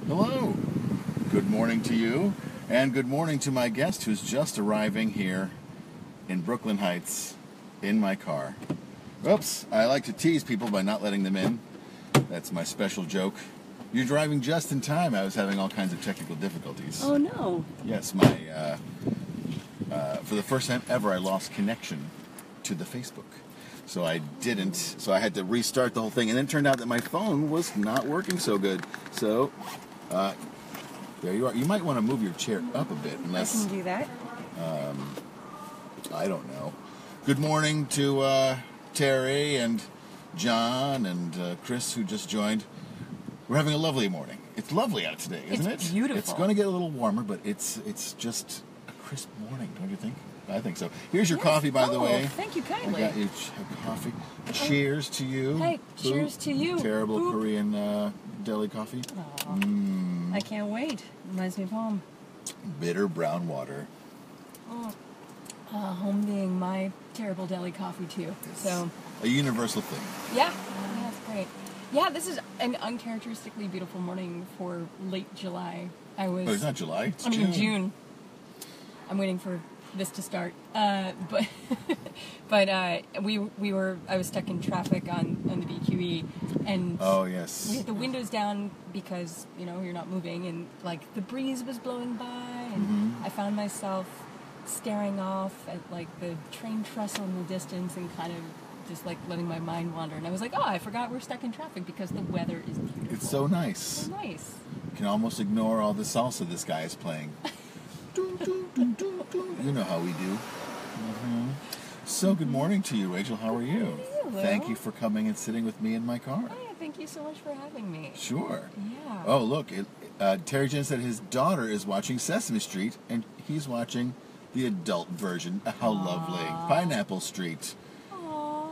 Hello. Good morning to you, and good morning to my guest who's just arriving here in Brooklyn Heights in my car. Oops, I like to tease people by not letting them in. That's my special joke. You're driving just in time. I was having all kinds of technical difficulties. Oh no. Yes, for the first time ever, I lost connection to the Facebook. So I didn't, so I had to restart the whole thing, and then it turned out that my phone was not working so good. So, there you are. You might want to move your chair up a bit, unless... I can do that. I don't know. Good morning to Terry and John and Chris, who just joined. We're having a lovely morning. It's lovely out today, isn't it? It's beautiful. It's going to get a little warmer, but it's just a crisp morning, don't you think? I think so. Here's your coffee, by the way. Thank you kindly. I got you a coffee. Cheers to you. Hey, cheers to you. Terrible Korean deli coffee. I can't wait. Reminds me of home. Bitter brown water. Home being my terrible deli coffee too. It's so a universal thing. yeah, that's great. Yeah, this is an uncharacteristically beautiful morning for late July. It's not July. It's June. I'm waiting for this to start, but I was stuck in traffic on the BQE, and oh yes, we had the windows down because you're not moving, and like the breeze was blowing by, and I found myself staring off at like the train trestle in the distance and kind of just like letting my mind wander, and I was like, oh, I forgot we're stuck in traffic because the weather is beautiful. It's so nice. So nice. You can almost ignore all the salsa this guy is playing. You know how we do. So good morning to you, Rachel. How are you? Hello. Thank you for coming and sitting with me in my car. Hey, thank you so much for having me. Sure. Yeah. Oh, look. Terry Jen said his daughter is watching Sesame Street, and he's watching the adult version. How lovely. Pineapple Street. Aww.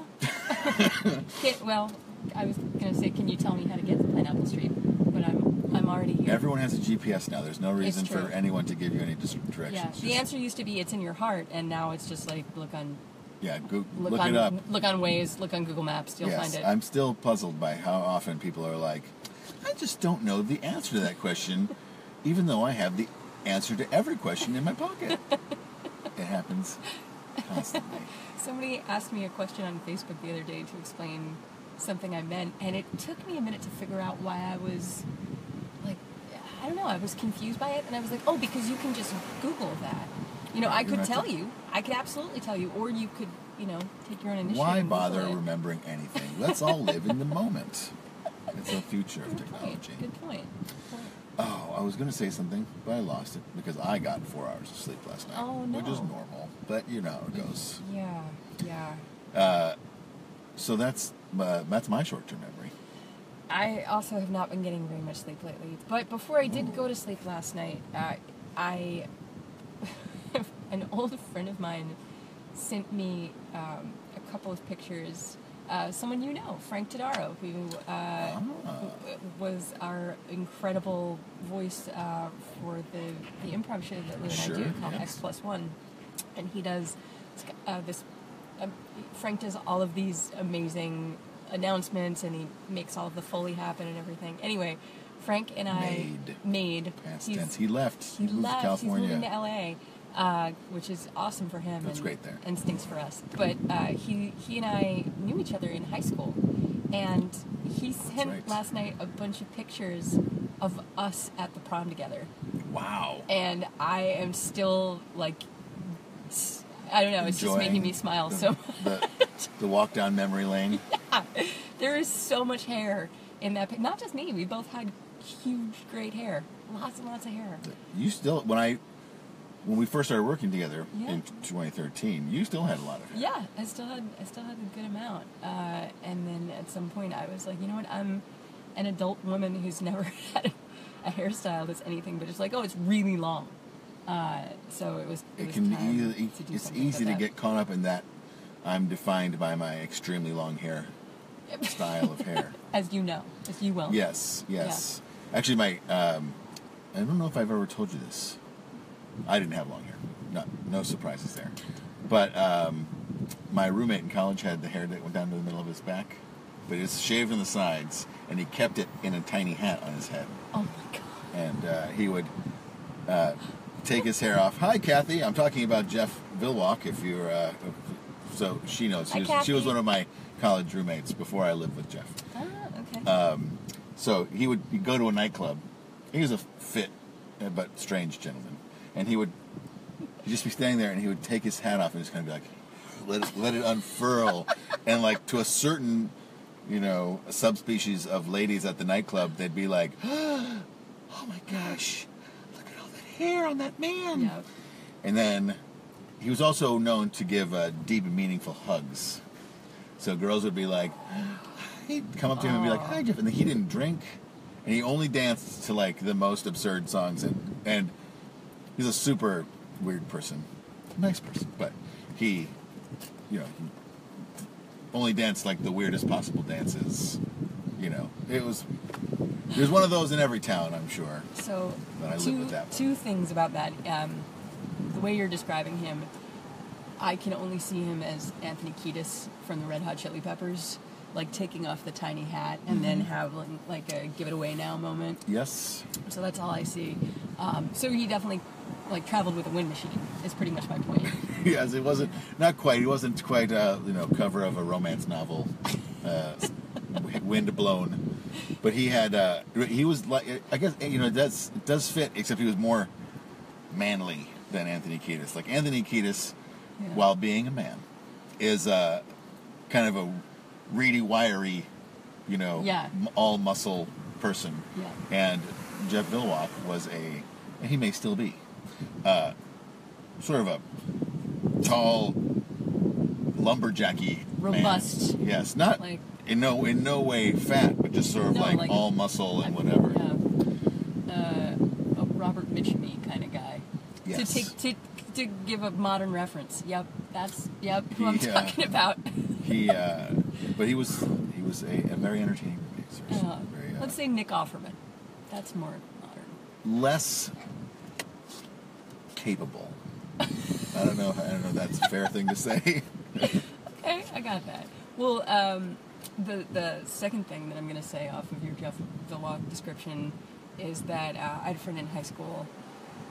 Well, I was going to say, can you tell me how to get to Pineapple Street? But I'm already here. Everyone has a GPS now. There's no reason for anyone to give you any directions. Yeah. The answer used to be it's in your heart, and now it's just like look on. Yeah, look it up. Look on Waze. Look on Google Maps. You'll find it. I'm still puzzled by how often people are like, I just don't know the answer to that question, even though I have the answer to every question in my pocket. It happens constantly. Somebody asked me a question on Facebook the other day to explain something I meant, and it took me a minute to figure out why I was like, I don't know, I was confused by it, and I was like, oh, because you can just Google that. I could tell you. I could absolutely tell you, or you could, take your own initiative. Why bother remembering anything? Let's all live in the moment. It's the future of technology. Good point. Oh, I was going to say something, but I lost it because I got 4 hours of sleep last night. Oh, no. Which is normal, but you know how it goes. Yeah. So that's my short-term memory. I also have not been getting very much sleep lately. But before I did go to sleep last night, an old friend of mine sent me a couple of pictures. Someone Frank Todaro, who was our incredible voice for the improv show that Lou and I do called X+1. And he does Frank does all of these amazing announcements, and he makes all of the Foley happen and everything. Anyway, Frank and I made past tense. He left. He moved to California. He's moving to LA, which is awesome for him. That's great there. And stinks for us. But he and I knew each other in high school, and he sent last night a bunch of pictures of us at the prom together. Wow. And I am still like, I don't know, it's just making me smile so much. The walk down memory lane. Yeah. There is so much hair in that. Not just me. We both had huge, great hair. Lots and lots of hair. You still, when we first started working together in 2013, you still had a lot of hair. Yeah, I still had a good amount. And then at some point I was like, you know what? I'm an adult woman who's never had a hairstyle that's anything but just like, oh, it's really long. So it was it's easy to get caught up in that. I'm defined by my extremely long hair style of hair. As you will. Yes. Yeah. Actually, I don't know if I've ever told you this. I didn't have long hair. No surprises there. But my roommate in college had the hair that went down to the middle of his back. but it's shaved on the sides, and he kept it in a tiny hat on his head. Oh my god. And he would take his hair off. Hi, Kathy. I'm talking about Jeff Vilwalk. If you're, so she knows. She was one of my college roommates before I lived with Jeff. Oh, okay. So he'd go to a nightclub. He was a fit but strange gentleman, and he'd just be standing there, and he would take his hat off and just kind of be like, let it unfurl, and like to a certain, subspecies of ladies at the nightclub, they'd be like, oh my gosh, look at all that hair on that man. Yep. And then he was also known to give deep and meaningful hugs. So girls would be like, he'd come up to him and be like, hi, Jeff. And then he didn't drink, and he only danced to like the most absurd songs. And he's a super weird person, nice person, but he only danced like the weirdest possible dances. It was one of those in every town, I'm sure. So that I live with that one. Two things about that. The way you're describing him, I can only see him as Anthony Kiedis from the Red Hot Chili Peppers, like taking off the tiny hat and then having like a give it away now moment. Yes. So that's all I see. So he definitely like traveled with a wind machine is pretty much my point. Yes, he wasn't quite cover of a romance novel, wind blown, but he had he was like, I guess it does fit, except he was more manly than Anthony Kiedis. Like Anthony Kiedis, while being a man, is kind of a reedy, wiry, all muscle person. Yeah. And Jeff Vilwalk was and he may still be, sort of a tall, lumberjacky, robust, man. Yes, not like, in no way fat, but just sort of like all muscle and whatever. A Robert Mitchum kind of guy. Yes. To give a modern reference. Yep, that's who I'm talking about. But he was a very entertaining roommate. Let's say Nick Offerman. That's more modern. Less capable. I don't know if that's a fair thing to say. Okay, I got that. Well, the second thing that I'm going to say off of your Jeff Vilwalk description is that I had a friend in high school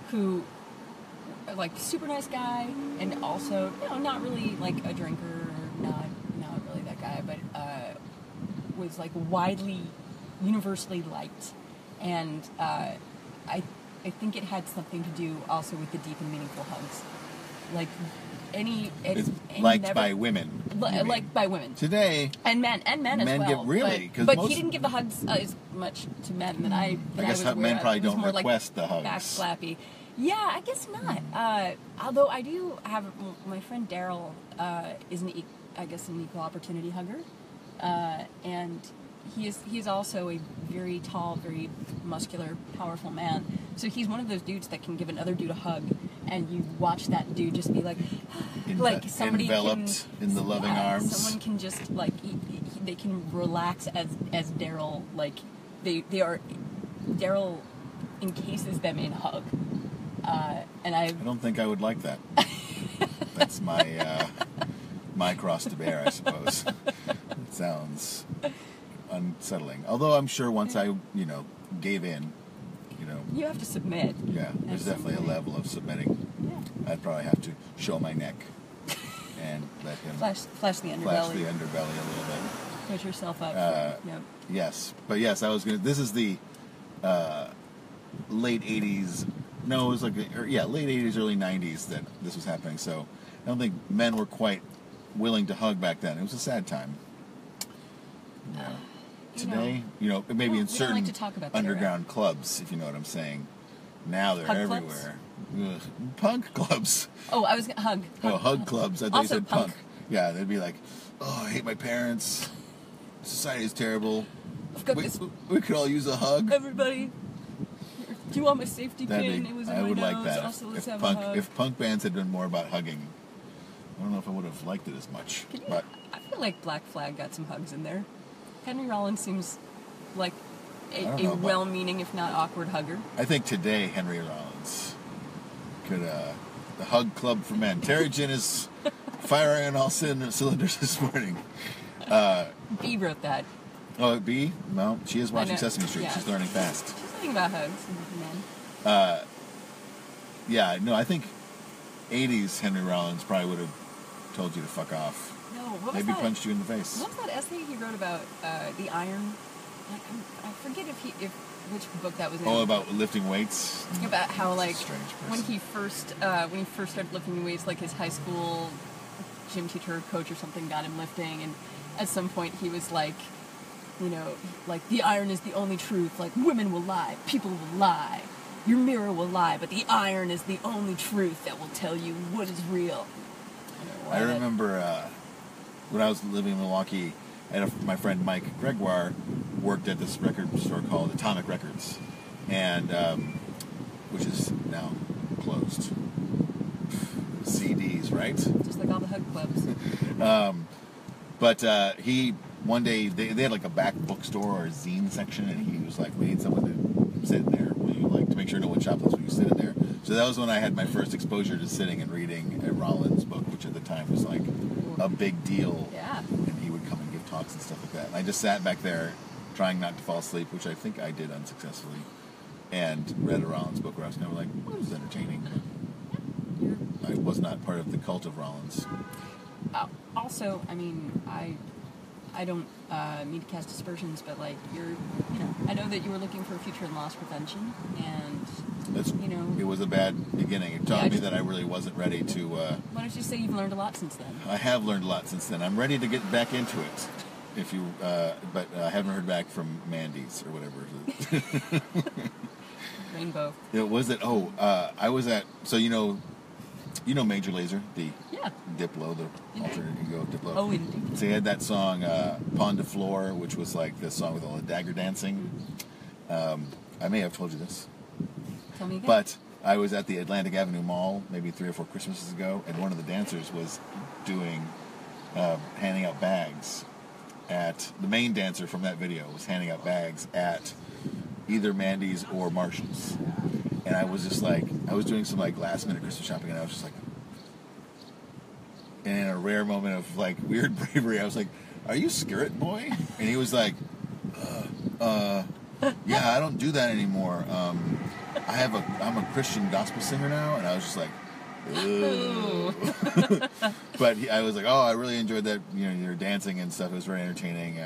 who, like, super nice guy, and also, not really like a drinker, not really that guy, but was like widely, universally liked, and I think it had something to do also with the deep and meaningful hugs, like it's liked by women. Liked by women today, and men as well. Get really, but he didn't give the hugs as much to men than I guess was men probably don't more request the hugs. Back slappy. Yeah, I guess not. Although I do have my friend Daryl is an equal opportunity hugger, and he's also a very tall, very muscular, powerful man. So he's one of those dudes that can give another dude a hug, and you watch that dude just be like, like somebody enveloped in the loving arms. Someone can just like they can relax as Daryl, like they are. Daryl encases them in hug. And I don't think I would like that. That's my cross to bear, I suppose. It sounds unsettling. Although I'm sure once I, gave in, you have to submit. Yeah, there's definitely a level of submitting. Yeah. I'd probably have to show my neck and let him flash the underbelly. Flash the underbelly a little bit. Put yourself up. Yep. Yes, but yes, I was gonna. This is the late '80s. No, it was like late '80s, early '90s that this was happening. So I don't think men were quite willing to hug back then. It was a sad time. Today, maybe in certain like to talk about underground clubs, if you know what I'm saying. Now they're hug everywhere. Punk clubs. Oh, I was hug. Hug clubs. I thought you said punk. Yeah, they'd be like, "Oh, I hate my parents. Society is terrible. We could all use a hug. Everybody, do you want my safety pin? It was in I my would nose. like that. Also, let's have a hug. If punk bands had been more about hugging, I don't know if I would have liked it as much. But I feel like Black Flag got some hugs in there. Henry Rollins seems like a well-meaning, if not awkward, hugger. I think today Henry Rollins could, the Hug Club for Men. Terry Ginn is firing on all cylinders this morning. B wrote that. Oh, B? Well, she is watching know. Sesame Street. Yeah. She's learning fast. She's thinking about hugs and men. Yeah, no, I think 80s Henry Rollins probably would have told you to fuck off. No, what was Maybe that? punched you in the face. What was that essay he wrote about the iron? I forget which book that was in. Oh, about lifting weights? About how, like, Strange person. when he first started lifting weights, like his high school gym teacher or coach or something got him lifting, and at some point he was like, you know, like, the iron is the only truth. Like, women will lie, people will lie, your mirror will lie, but the iron is the only truth that will tell you what is real. I remember when I was living in Milwaukee, my friend Mike Gregoire worked at this record store called Atomic Records, and which is now closed. CDs, right? Just like all the hug clubs. But he, one day, they had like a back bookstore or a zine section, and he was like, we need someone to sit in there. Will you, like, to make sure no one shoplifts when you sit in there? So that was when I had my first exposure to sitting and reading a Rollins book, which at the time was like a big deal. Yeah. And he would come and give talks and stuff like that. And I just sat back there trying not to fall asleep, which I think I did unsuccessfully, and read a Rollins book where I was kind of like, well, this is entertaining. I was not part of the cult of Rollins. Also, I mean, I don't mean to cast aspersions, but, like, I know that you were looking for a future in loss prevention, and It was a bad beginning. It taught me that I really wasn't ready to. Why don't you say you've learned a lot since then? I have learned a lot since then. I'm ready to get back into it. But I haven't heard back from Mandy's or whatever. Rainbow. It was it. Oh, I was at. So you know Major Lazer, the Diplo, the alternate ego Diplo. Oh, indeed. So he had that song "Pond de Floor," which was like the song with all the dagger dancing. I may have told you this. Tell me again. But I was at the Atlantic Avenue Mall maybe 3 or 4 Christmases ago, and one of the dancers was handing out bags at, the main dancer from that video was handing out bags at either Mandy's or Marshall's. And I was just like, I was doing some like last minute Christmas shopping, and I was just like, and in a rare moment of like weird bravery, I was like, "Are you Skirt Boy?" And he was like, yeah, I don't do that anymore. I'm a Christian gospel singer now," and I was just like, ugh. But I was like, "Oh, I really enjoyed that. Your dancing and stuff. It was very entertaining."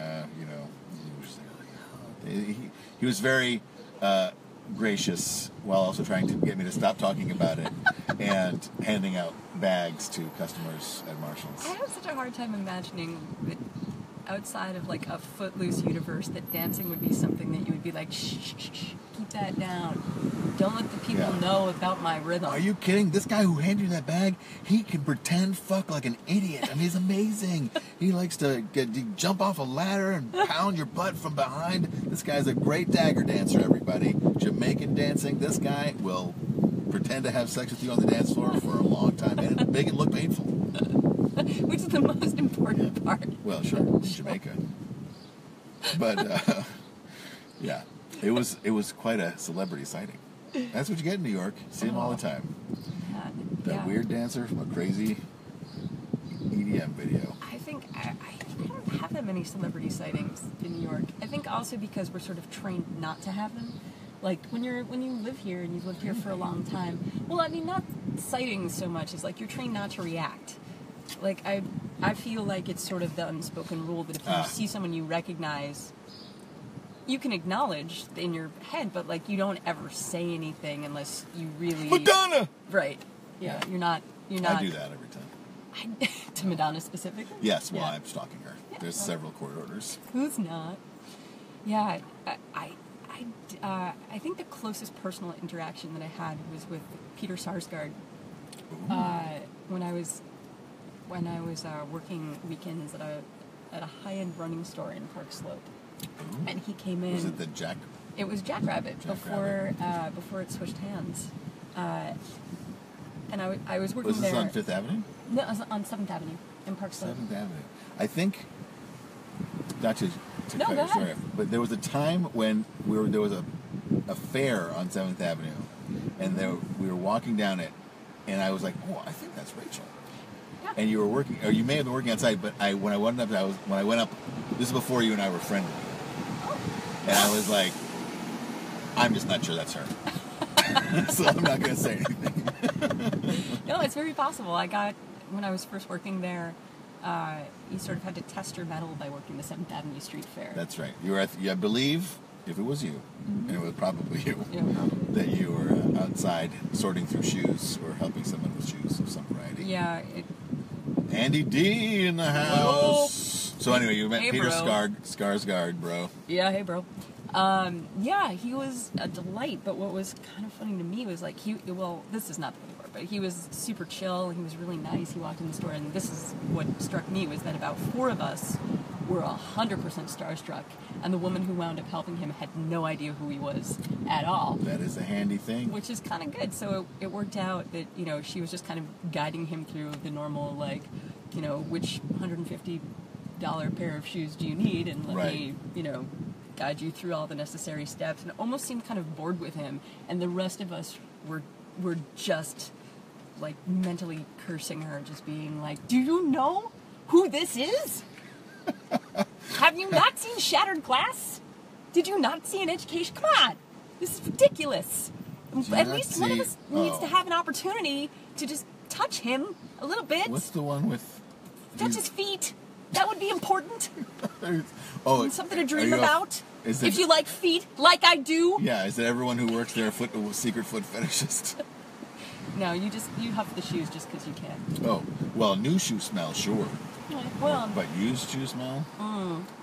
He was very gracious while also trying to get me to stop talking about it and handing out bags to customers at Marshall's. I have such a hard time imagining that outside of like a Footloose universe that dancing would be something that you would be like, shh, keep that down. Don't let the people know about my rhythm. Are you kidding? This guy who handed you that bag, he can pretend fuck like an idiot. I mean, he's amazing. He likes to jump off a ladder and pound your butt from behind. This guy's a great dagger dancer, everybody. Jamaican dancing. This guy will pretend to have sex with you on the dance floor for a long time and make it look painful. Which is the most important part. Well, sure, in Jamaica. But, yeah, it was quite a celebrity sighting. That's what you get in New York. See them all the time. That weird dancer from a crazy EDM video. I think I don't have that many celebrity sightings in New York. I think also because we're sort of trained not to have them. Like, when you live here and you've lived here for a long time, well, I mean, not sightings so much as, like, you're trained not to react. Like, I feel like it's sort of the unspoken rule that if you see someone you recognize, you can acknowledge in your head, but, like, you don't ever say anything unless you really... Madonna! Right. Yeah, you're not... I do that every time. To Madonna specifically? Yes, well, I'm stalking her. Yeah, there's several court orders. Who's not? Yeah, I think the closest personal interaction that I had was with Peter Sarsgaard when I was working weekends at a high-end running store in Park Slope. Ooh. And he came in. Was it the Jack? It was Jackrabbit before it switched hands. And I was working there. Was this on 5th Avenue? No, it was on 7th Avenue in Park Slope. 7th Avenue. I think. Not to no, cut go your story ahead. off, but there was a time when there was a fair on 7th Avenue, and we were walking down it, and I was like, "Oh, I think that's Rachel." Yeah. And you were working, or you may have been working outside, but when I went up, this is before you and I were friendly. Oh. And I was like, I'm just not sure that's her. So I'm not going to say anything. No, it's very possible. When I was first working there, you sort of had to test your mettle by working the 7th Avenue Street Fair. That's right. You were I believe, if it was you, and it was probably you, Yeah, probably. that you were outside sorting through shoes or helping someone with shoes of some variety. Yeah. Andy D in the house. So anyway, you met Hey, Peter bro. Skarsgård, bro. Yeah, hey, bro. Yeah, he was a delight, but what was kind of funny to me was like, this is not the part, but he was super chill, he was really nice, he walked in the store, and this is what struck me, was that about 4 of us were 100% starstruck, and the woman who wound up helping him had no idea who he was at all. That is a handy thing. Which is kind of good, so it worked out that, she was just kind of guiding him through the normal, like, which $150 pair of shoes do you need, and let me, guide you through all the necessary steps, and it almost seemed kind of bored with him, and the rest of us were just like mentally cursing her, just being like, do you know who this is? Have you not seen Shattered Glass? Did you not see An Education? Come on, this is ridiculous. At least one of us needs to have an opportunity to just touch him a little bit. What's the one with... Touch his feet. That would be important. Something to dream about. If you like feet, like I do. Yeah, is it everyone who works there a secret foot fetishist? No, you huff the shoes just because you can. Oh, well, new shoe smell, sure. Well, but used shoe smell?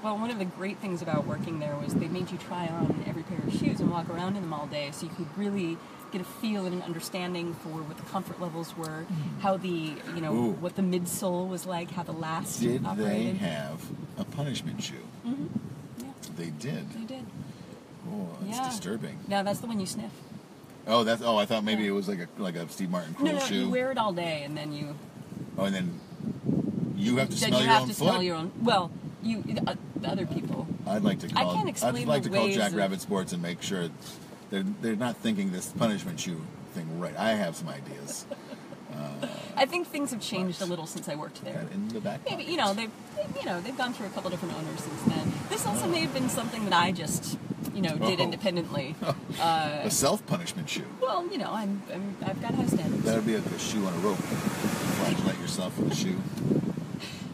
Well, one of the great things about working there was they made you try on every pair of shoes and walk around in them all day, so you could really get a feel and an understanding for what the comfort levels were, how the, what the midsole was like, how the last Did operated. they have a punishment shoe? Mm-hmm. Yeah. They did. They did. Oh, that's disturbing. No, that's the one you sniff. Oh, I thought maybe it was like a Steve Martin Kroll shoe. No, you wear it all day and then you... Oh, and then you have to then smell you your have own to foot? smell your own... Well, the other people. I'd like to call ways Jack of... Rabbit Sports and make sure they're not thinking this punishment shoe thing right. I have some ideas. I think things have changed a little since I worked there. In the back Maybe they've gone through a couple different owners since then. This also may have been something that I just did independently. A self-punishment shoe. Well, I've got high standards. That would be like a shoe on a rope. Flagellate yourself with a shoe.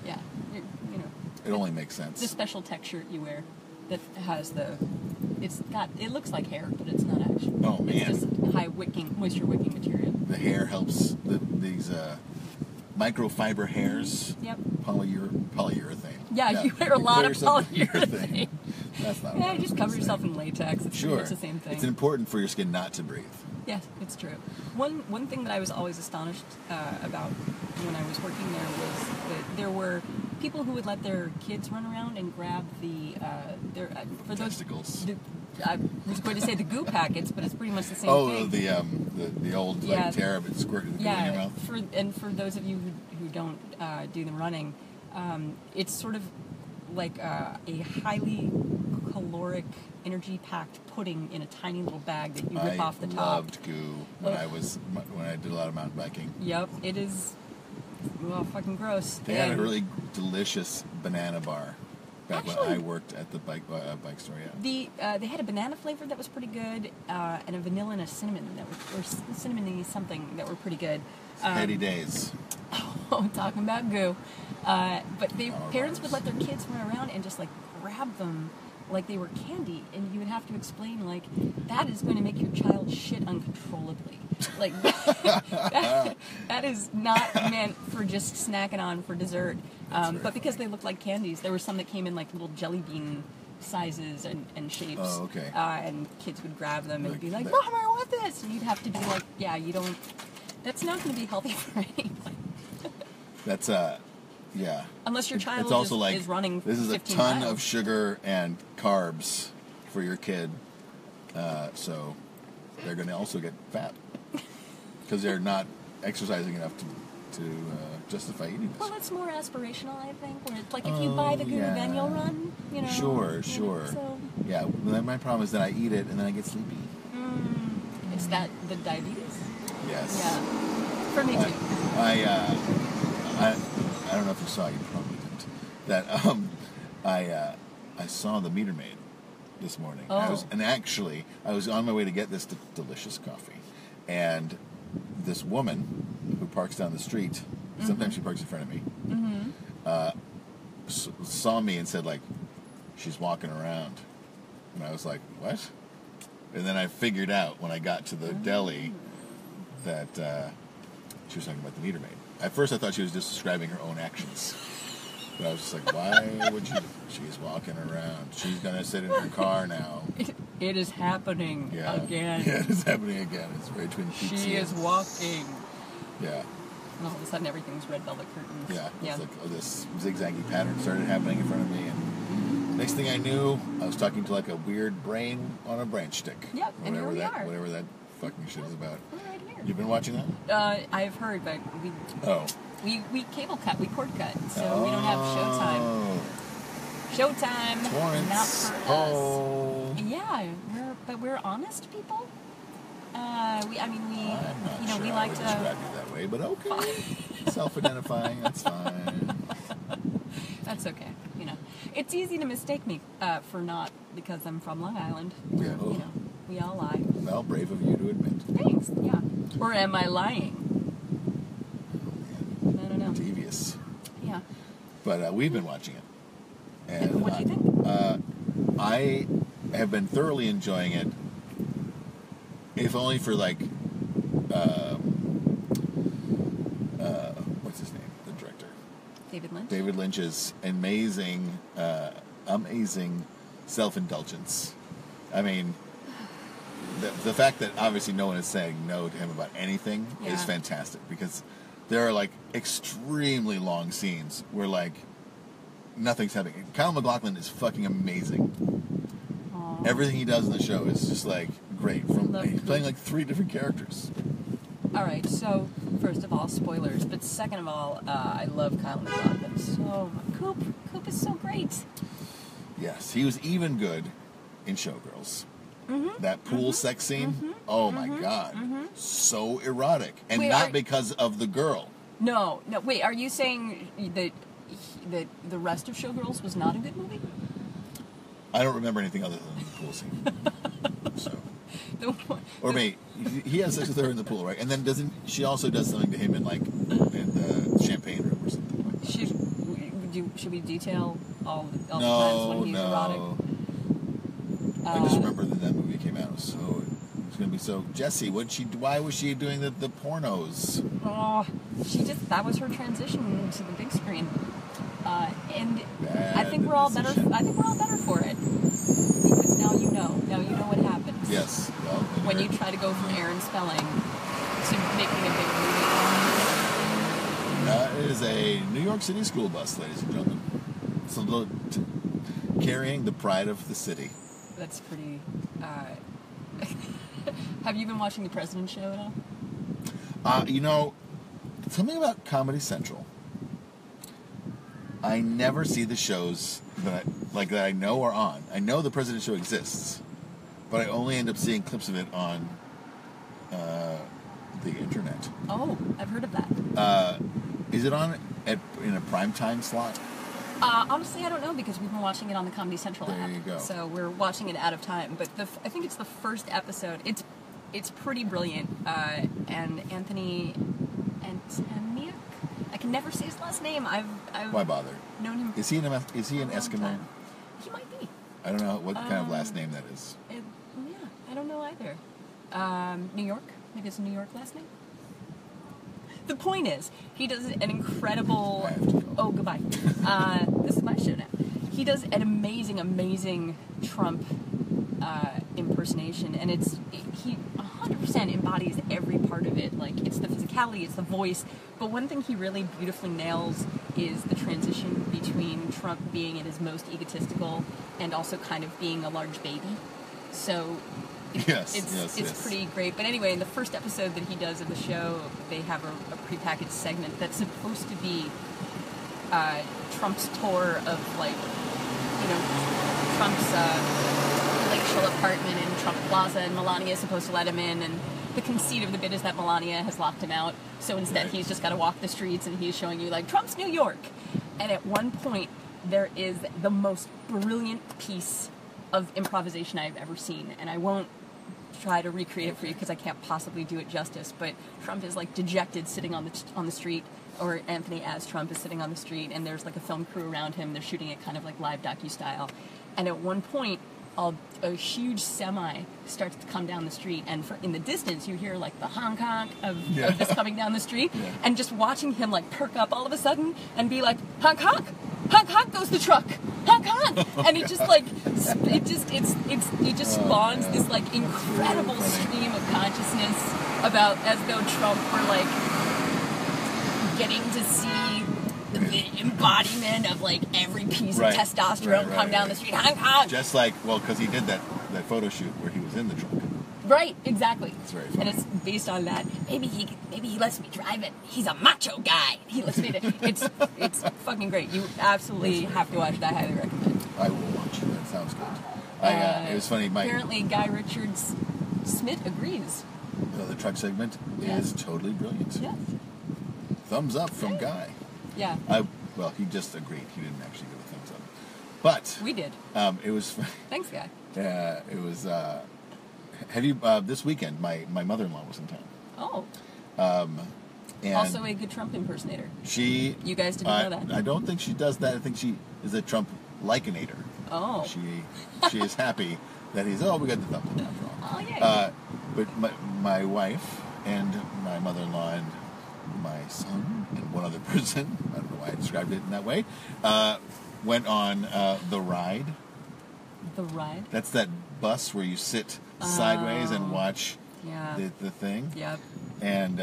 Yeah, It only makes sense. The special tech shirt you wear that has it looks like hair, but it's not actually. Oh, man. It's just high moisture wicking material. The hair helps these microfiber hairs. Yep. Polyurethane. Yeah, you wear a lot of some polyurethane. That's not. Yeah, just cover yourself in latex. It's pretty much the same thing. It's important for your skin not to breathe. Yes, it's true. One thing that I was always astonished about when I was working there was that there were people who would let their kids run around and grab for those testicles. I was going to say the goo packets, but it's pretty much the same thing. Oh, the old tear it squirted in your mouth. For those of you who don't do the running, it's sort of like a highly caloric, energy-packed pudding in a tiny little bag that you rip off the top. I loved goo when I did a lot of mountain biking. Yep, it is. Well, fucking gross. They had a really delicious banana bar back when I worked at the bike store. Yeah. They had a banana flavor that was pretty good, and a vanilla and a cinnamon or cinnamony something that were pretty good. Heady days. Oh, talking about goo. But parents would let their kids run around and just like grab them like they were candy, and you would have to explain like that is going to make your child shit uncontrollably. Like that is not meant for just snacking on for dessert. But because they looked like candies, there were some that came in like little jelly bean sizes and shapes. Oh, okay. And kids would grab them and be like, "Mom, I want this," and you'd have to be like, "Yeah, you don't. That's not going to be healthy for anyone." That's yeah. Unless your child it's also is running 15 This is a ton miles. of sugar and carbs for your kid, so they're going to also get fat because they're not exercising enough to justify eating this. Well, it's more aspirational, I think. Where it's like if you buy the goo, then you'll run. Sure. So. Yeah. My problem is that I eat it and then I get sleepy. It's that the diabetes. Yes. Yeah. For me too. I don't know if you saw. You probably didn't. That I saw The Meter Maid this morning. Oh. I was on my way to get this delicious coffee, and this woman who parks down the street. Sometimes she parks in front of me. Saw me and said, like, she's walking around, and I was like, what? And then I figured out when I got to the deli that she was talking about The Meter Maid. At first I thought she was just describing her own actions, but I was just like, why would she? She's walking around. She's gonna sit in her car now. It is happening again. Yeah, it is happening again. It's very Twin Peaks. She is walking. Yeah. And all of a sudden everything's red velvet curtains. Yeah. It's like this zigzaggy pattern started happening in front of me, and next thing I knew, I was talking to like a weird brain on a branch stick. Yep, and here we are. Whatever that fucking shit is about. We're right here. You've been watching that? I've heard, but we cable cut, we cord cut, so we don't have Showtime. Showtime, Torrance. not for us. Yeah, we're honest people. I'm not sure we I like would to describe you that way, but okay. Self-identifying, that's fine. That's okay. It's easy to mistake me for not, because I'm from Long Island. Yeah. We all lie. Well, brave of you to admit. Thanks. Yeah. Or am I lying? I don't know. Devious. Yeah. But we've been watching it. And what do you think? I have been thoroughly enjoying it, if only for like, what's his name? The director. David Lynch. David Lynch's amazing self-indulgence. I mean, the fact that obviously no one is saying no to him about anything is fantastic, because there are like extremely long scenes where like nothing's happening. Kyle MacLachlan is fucking amazing. Aww. Everything he does in the show is just like great. He's playing like 3 different characters. All right, so first of all, spoilers, but second of all, I love Kyle MacLachlan so much. Coop is so great. Yes, he was even good in Showgirls. That pool sex scene, oh my god, so erotic, and not because of the girl. No, wait, are you saying that the rest of Showgirls was not a good movie? I don't remember anything other than the pool scene. So, he has sex with her in the pool, right? And then she also does something to him in the champagne room or something? Should we detail all the times when he's erotic? I just remember that movie came out. It's going to be so. Jessie, why was she doing the pornos? Oh, that was her transition to the big screen. And I think we're all better. I think we're all better for it, because now you know what happens. Yes. Well, when you try to go from Aaron Spelling to making a big movie. It is a New York City school bus, ladies and gentlemen. So carrying the pride of the city. That's pretty. Have you been watching The President's Show at all? Something about Comedy Central. I never see the shows that I know are on. I know The President's Show exists, but I only end up seeing clips of it on the internet. Oh, I've heard of that. Is it on in a primetime slot? Honestly, I don't know, because we've been watching it on the Comedy Central app. There you go. So we're watching it out of time. But I think it's the first episode. It's pretty brilliant. And Anthony Antoniuk, I can never say his last name. I've Why bother? known him. Is he an Eskimo? Time. He might be. I don't know what kind of last name that is. I don't know either. New York? Maybe it's a New York last name? The point is, he does an incredible... I have to go. Oh, goodbye. This is my show now. He does an amazing Trump impersonation, and he 100% embodies every part of it. Like, it's the physicality, it's the voice, but one thing he really beautifully nails is the transition between Trump being at his most egotistical and also kind of being a large baby. So... It's pretty great. But anyway, in the first episode that he does of the show, they have a prepackaged segment that's supposed to be Trump's tour of, Trump's palatial apartment in Trump Plaza, and Melania is supposed to let him in, and the conceit of the bit is that Melania has locked him out, so instead he's just got to walk the streets, and he's showing you, like, Trump's New York. And at one point, there is the most brilliant piece of improvisation I've ever seen, and I won't try to recreate it for you because I can't possibly do it justice, but Trump is, like, dejected sitting on the street, or Anthony as Trump is sitting on the street, and there's, like, a film crew around him. They're shooting it kind of like live docu-style. And at one point, a huge semi starts to come down the street, and in the distance you hear, like, the honk-honk of this coming down the street, and just watching him, like, perk up all of a sudden and be like, honk-honk! Honk-honk goes the truck! Honk-honk! And it just, like, it just spawns this, like, incredible stream of consciousness about, as though Trump were, like, getting to see the embodiment of, like, every piece of testosterone come down the street. Honk, honk. Just like, well, because he trunk. That photo shoot where he was in the trunk. Right, exactly. It's very funny. And it's based on that. Maybe he lets me drive it. He's a macho guy. He lets me. It's fucking great. You absolutely have to watch that. I highly recommend. I will watch it. That sounds good. It was funny. Apparently, Guy Richards Smith agrees. The truck segment is totally brilliant. Yeah. Thumbs up from Guy. Yeah. Well, he just agreed. He didn't actually give a thumbs up. But we did. It was. Thanks, Guy. It was. Have you this weekend? My mother-in-law was in town. Oh. And also a good Trump impersonator. You guys didn't know that. I don't think she does that. I think she is a Trump likinator. Oh. She is happy that he's. Oh, we got the thumbs up after all. Oh yeah. But my wife and my mother-in-law and my son and one other person, I don't know why I described it in that way, went on the ride. The ride? That's that bus where you sit sideways and watch the thing. Yep. And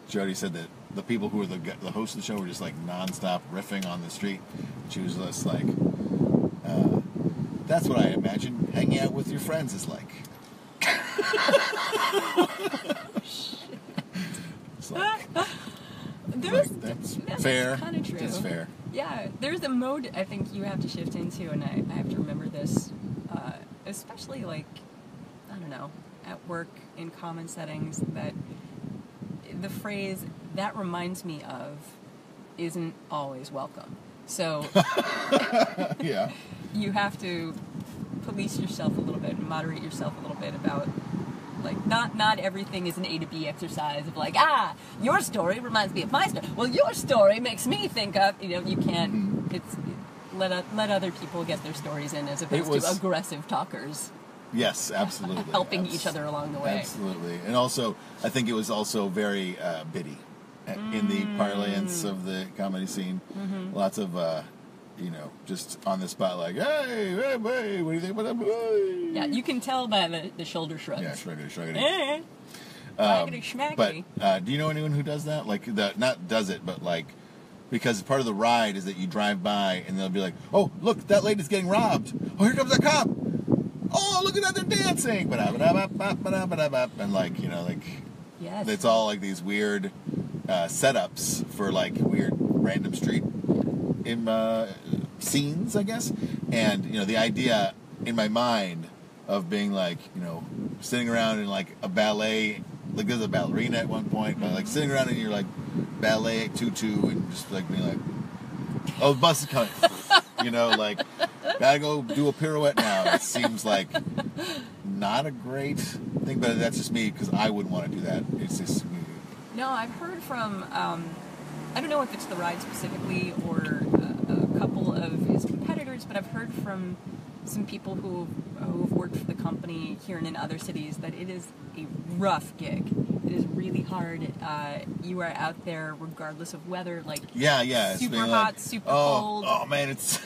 Jody said that the people who were the hosts of the show were just, like, nonstop riffing on the street. She was just like, that's what I imagine hanging out with your friends is like. It's like, that's fair. Kind of true. It's fair. Yeah, there's a mode I think you have to shift into, and I have to remember this, especially, like, I don't know, at work in common settings, that the phrase "that reminds me of" isn't always welcome. So yeah, you have to police yourself a little bit, moderate yourself a little bit about, like, not everything is an A to B exercise of, like, your story reminds me of my story. Well, your story makes me think of, you can't, let other people get their stories in as opposed to aggressive talkers. Yes, absolutely. Helping each other along the way. Absolutely. And also, I think it was also very bitty in the parlance of the comedy scene. Mm-hmm. Lots of, just on the spot, like, hey, what do you think about that? Hey. Yeah, you can tell by the shoulder shrugs. Yeah, shruggity. But do you know anyone who does that? Like, not does it, but, like, because part of the ride is that you drive by and they'll be like, oh, look, that lady's getting robbed. Oh, here comes a cop. Oh, look at that, they're dancing. And, like, yes. It's all, like, these weird setups for, like, weird random street scenes, I guess. And, the idea in my mind of being, like, sitting around in, like, a ballet, like, there's a ballerina at one point, but, like, sitting around in your, like, ballet tutu and just, like, being like, oh, the bus is coming. Like, gotta go do a pirouette now. It seems like not a great thing, but that's just me, because I wouldn't want to do that. It's just... No, I've heard from, I don't know if it's the ride specifically or a couple of his competitors, but I've heard from some people who've worked for the company here and in other cities that it is a rough gig. It is really hard. You are out there regardless of weather, like super hot, like, super cold. Oh man, it's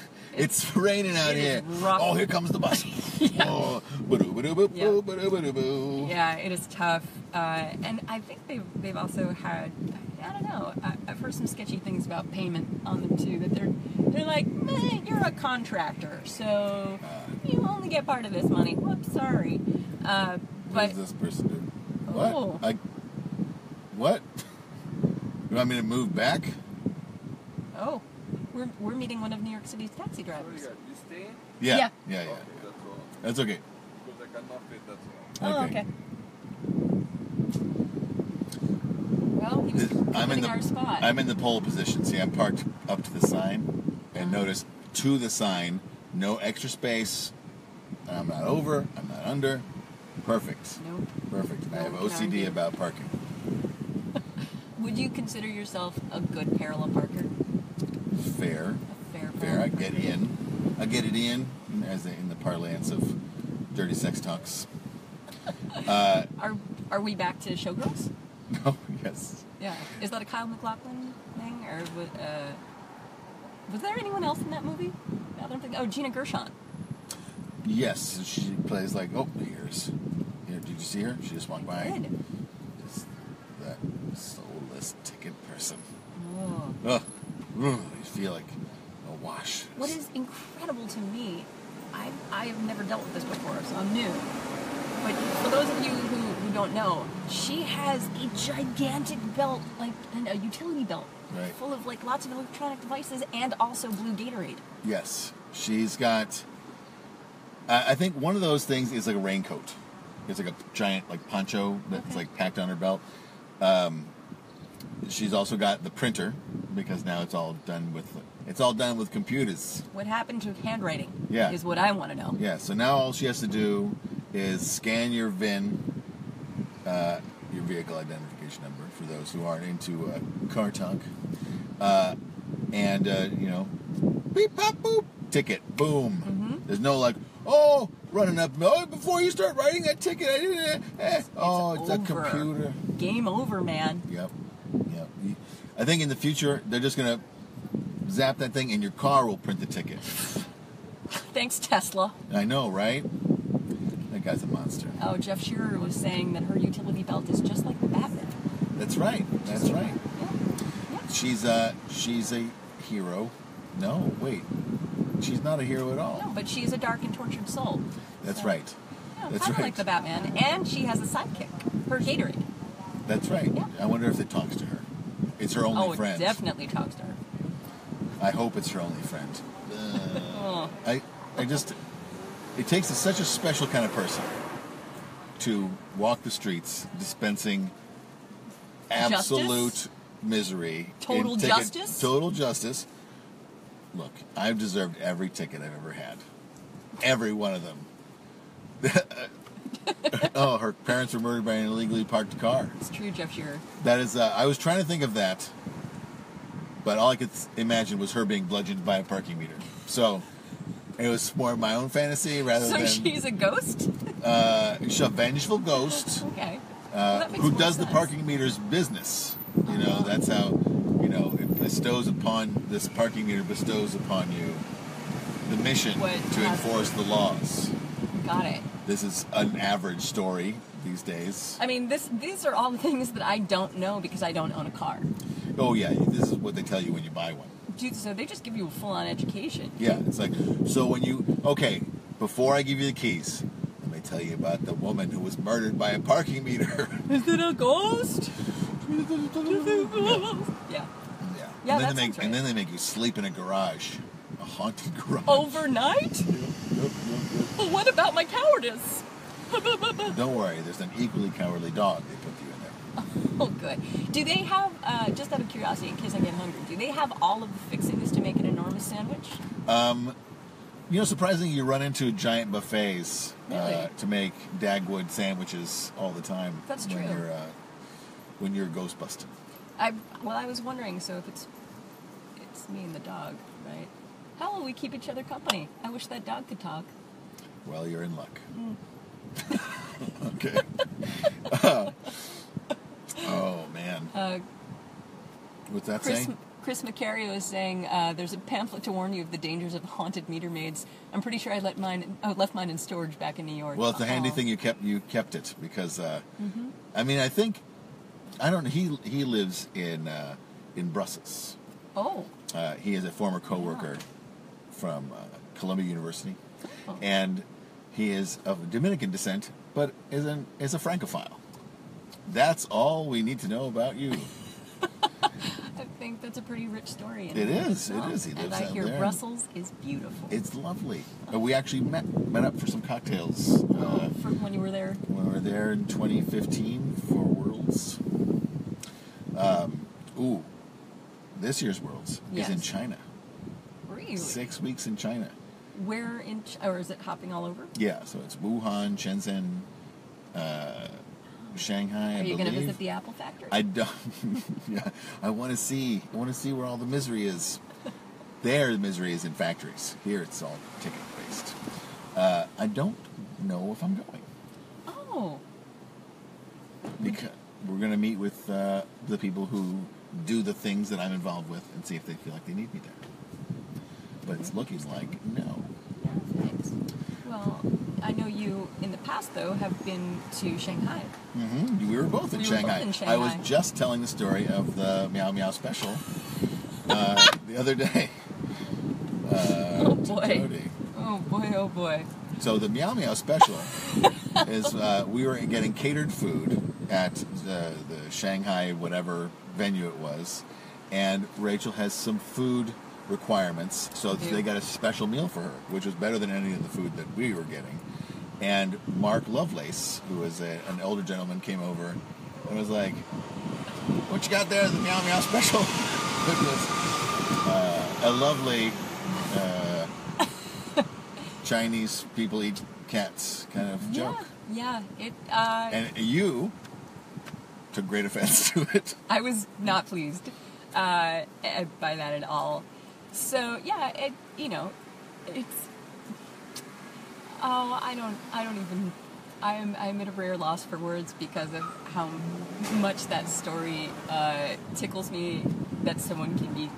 raining out here. Oh, here comes the bus. Yeah. Yeah, it is tough. And I think they've also had, I don't know, I've heard some sketchy things about payment on them too, that they're like, you're a contractor, so you only get part of this money. Whoops, sorry. What does this person do? Oh. What? You want me to move back? Oh. We're meeting one of New York City's taxi drivers. You staying? Yeah. Okay, that's all. That's okay. Because I cannot fit, that's all. Oh, okay. Well, he was putting our spot. I'm in the pole position. See, I'm parked up to the sign, and notice to the sign, no extra space. I'm not over. I'm not under. Perfect. Nope. Perfect. I have OCD about parking. Would you consider yourself a good parallel parker? Fair. A fair Fair. I parallel get parker? in. I get it in, as in the parlance of dirty sex talks. Are we back to Showgirls? Oh, yes. Yeah. Is that a Kyle MacLachlan thing, or was there anyone else in that movie? I don't think. Oh, Gina Gershon. Yes, she plays like, oh, here. Did you see her? She just walked by. I did. Just that soulless ticket person. Oh. Ugh. You feel like a wash. What is incredible to me, I have never dealt with this before, so I'm new. But for those of you who don't know, she has a gigantic belt, like a utility belt, right, full of like lots of electronic devices and also blue Gatorade. Yes, she's got. I think one of those things is like a raincoat. It's like a giant like poncho that's like packed on her belt. She's also got the printer because now it's all done with computers. What happened to handwriting? Yeah, is what I want to know. Yeah, so now all she has to do is scan your VIN, your vehicle identification number, for those who aren't into car talk, and beep, pop, boop, ticket, boom. Mm-hmm. There's no like, oh, running up, oh, before you start writing that ticket, I didn't. It's a computer. Game over, man. Yep. I think in the future they're just gonna zap that thing, and your car will print the ticket. Thanks, Tesla. I know, right? That guy's a monster. Oh, Jeff Scherer was saying that her utility belt is just like the Batman. That's right. That's right. Yeah. She's a hero. No, wait. She's not a hero at all. No, but she's a dark and tortured soul. That's right. Yeah, That's kind of right. like the Batman, and she has a sidekick, her Gatorade. That's right. Yeah. I wonder if it talks to her. It's her only friend. Oh, it definitely talks to her. I hope it's her only friend. Oh. It takes such a special kind of person to walk the streets dispensing absolute misery. Total justice? Total justice. Look, I've deserved every ticket I've ever had. Every one of them. Oh, her parents were murdered by an illegally parked car. It's true, Jeff Scherer. That is, I was trying to think of that, but all I could imagine was her being bludgeoned by a parking meter. So it was more my own fantasy rather than... So she's a ghost? She's a vengeful ghost. Okay. Who does the parking meter's business. That's how, this parking meter bestows upon you the mission to enforce the laws. Got it. This is an average story these days. I mean, these are all things that I don't know because I don't own a car. Oh, yeah. This is what they tell you when you buy one. Dude, so they just give you a full-on education. Yeah. It's like, so when you... Okay, before I give you the keys, let me tell you about the woman who was murdered by a parking meter. Is it a ghost? Yeah. Yeah, and then they make you sleep in a garage. A haunted garage. Overnight? Yep. Well, what about my cowardice? Don't worry, there's an equally cowardly dog they put you in there. Oh, good. Do they have, just out of curiosity, in case I get hungry, do they have all of the fixings to make an enormous sandwich? Surprisingly, you run into giant buffets Really? to make Dagwood sandwiches all the time. That's true. When you're ghost busting. I was wondering, so if it's me and the dog, right? How will we keep each other company? I wish that dog could talk. Well, you're in luck. Okay. Oh, man. What's that saying? Chris Macario is saying there's a pamphlet to warn you of the dangers of haunted meter maids. I'm pretty sure I left mine in storage back in New York. Well, it's a handy thing you kept it because I mean, I think he lives in Brussels. Oh. He is a former coworker from Columbia University, and he is of Dominican descent, but is a Francophile. That's all we need to know about you. I think that's a pretty rich story. It is. He lives and I out hear there. Brussels is beautiful. It's lovely. We actually met up for some cocktails. For when when you were there? When we were there in 2015 for Worlds. This year's Worlds is in China. Really? 6 weeks in China. Where or is it hopping all over? Yeah, so it's Wuhan, Shenzhen, Shanghai. Are you going to visit the Apple factory? I don't. Yeah, I want to see where all the misery is. There, the misery is in factories. Here, it's all ticket based. I don't know if I'm going. Oh. Because we're going to meet with the people who do the things that I'm involved with and see if they feel like they need me there. But it's looking like no. Yeah, thanks. Well, I know you, in the past, though, have been to Shanghai. Mm-hmm. We were both in Shanghai. I was just telling the story of the Meow Meow special the other day. Oh, boy. Jody. Oh, boy, oh, boy. So the Meow Meow special is we were getting catered food at the Shanghai whatever venue it was, and Rachel has some food requirements, so they got a special meal for her, which was better than any of the food that we were getting. And Mark Lovelace, who was an older gentleman, came over and was like, "What you got there? The Meow Meow special?" It was a lovely Chinese people eat cats kind of joke. Yeah. And you took great offense to it. I was not pleased by that at all. So yeah, it's. Oh, I'm at a rare loss for words because of how much that story tickles me that someone can be